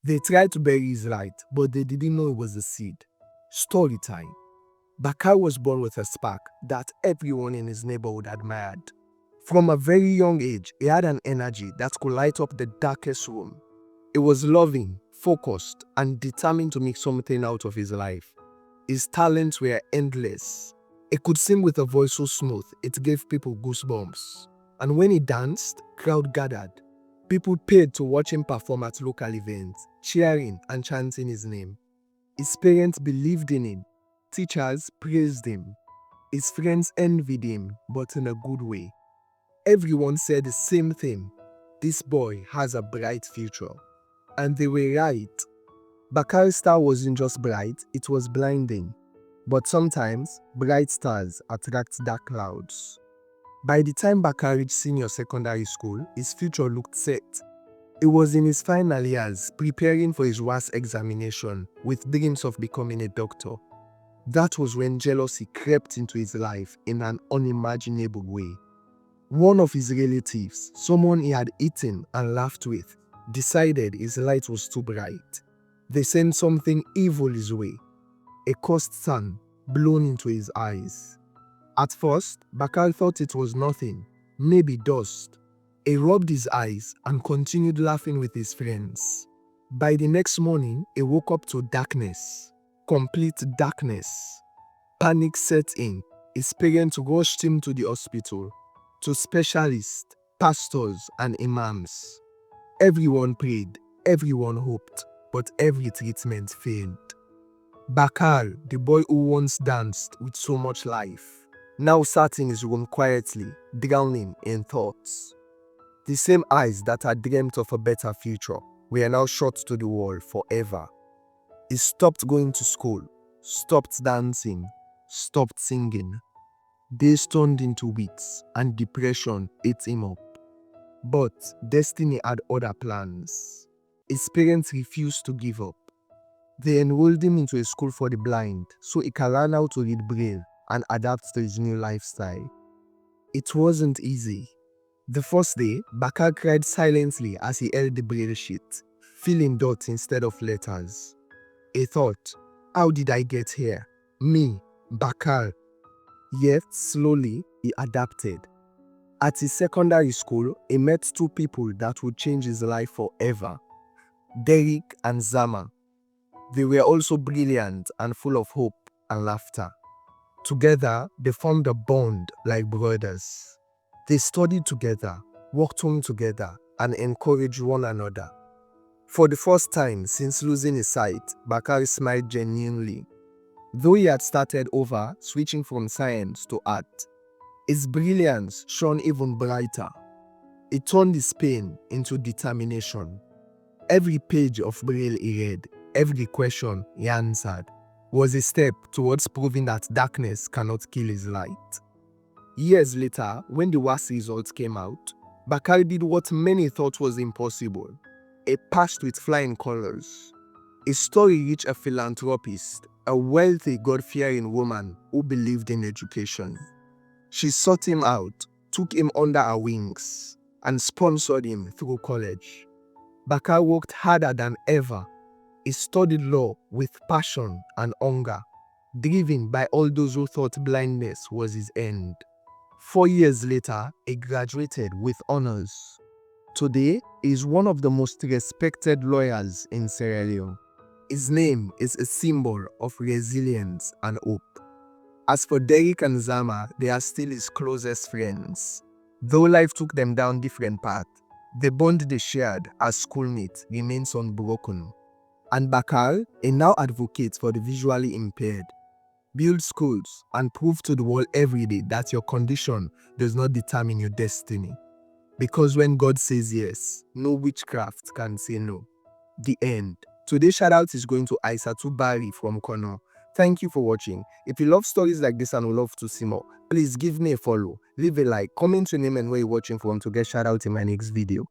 They tried to bury his light, but they didn't know it was a seed. Story time. Bakar was born with a spark that everyone in his neighborhood admired. From a very young age, he had an energy that could light up the darkest room. He was loving, focused, and determined to make something out of his life. His talents were endless. He could sing with a voice so smooth it gave people goosebumps. And when he danced, crowd gathered. People paid to watch him perform at local events, cheering and chanting his name. His parents believed in him. Teachers praised him. His friends envied him, but in a good way. Everyone said the same thing. This boy has a bright future. And they were right. Bakar's star wasn't just bright, it was blinding. But sometimes, bright stars attract dark clouds. By the time Bakar reached senior secondary school, his future looked set. He was in his final years, preparing for his WAS examination, with dreams of becoming a doctor. That was when jealousy crept into his life in an unimaginable way. One of his relatives, someone he had eaten and laughed with, decided his light was too bright. They sent something evil his way, a cursed sun blown into his eyes. At first, Bakar thought it was nothing, maybe dust. He rubbed his eyes and continued laughing with his friends. By the next morning, he woke up to darkness, complete darkness. Panic set in. His parents rushed him to the hospital, to specialists, pastors, and imams. Everyone prayed, everyone hoped, but every treatment failed. Bakar, the boy who once danced with so much life, now sat in his room quietly, drowning in thoughts. The same eyes that had dreamt of a better future were now shut to the wall forever. He stopped going to school, stopped dancing, stopped singing. Days turned into weeks and depression ate him up. But destiny had other plans. His parents refused to give up. They enrolled him into a school for the blind so he can learn how to read Braille and adapt to his new lifestyle. It wasn't easy. The first day, Bakar cried silently as he held the Braille sheet, filling dots instead of letters. He thought, how did I get here? Me, Bakar. Yet, slowly, he adapted. At his secondary school, he met two people that would change his life forever, Derek and Zama. They were also brilliant and full of hope and laughter. Together, they formed a bond like brothers. They studied together, worked home together, and encouraged one another. For the first time since losing his sight, Bakar smiled genuinely. Though he had started over, switching from science to art, his brilliance shone even brighter. It turned his pain into determination. Every page of Braille he read, every question he answered, was a step towards proving that darkness cannot kill his light. Years later, when the WAS results came out, Bakar did what many thought was impossible. He passed with flying colors. His story reached a philanthropist, a wealthy, God-fearing woman who believed in education. She sought him out, took him under her wings, and sponsored him through college. Bakar worked harder than ever. He studied law with passion and hunger, driven by all those who thought blindness was his end. 4 years later, he graduated with honors. Today, he is one of the most respected lawyers in Sierra Leone. His name is a symbol of resilience and hope. As for Derek and Zama, they are still his closest friends. Though life took them down different paths, the bond they shared as schoolmates remains unbroken. And Bakar, he now advocates for the visually impaired, builds schools, and proves to the world every day that your condition does not determine your destiny. Because when God says yes, no witchcraft can say no. The end. Today's shout out is going to Aisatu Bari from Kono. Thank you for watching. If you love stories like this and would love to see more, please give me a follow, leave a like, comment your name and where you're watching from to get shout out in my next video.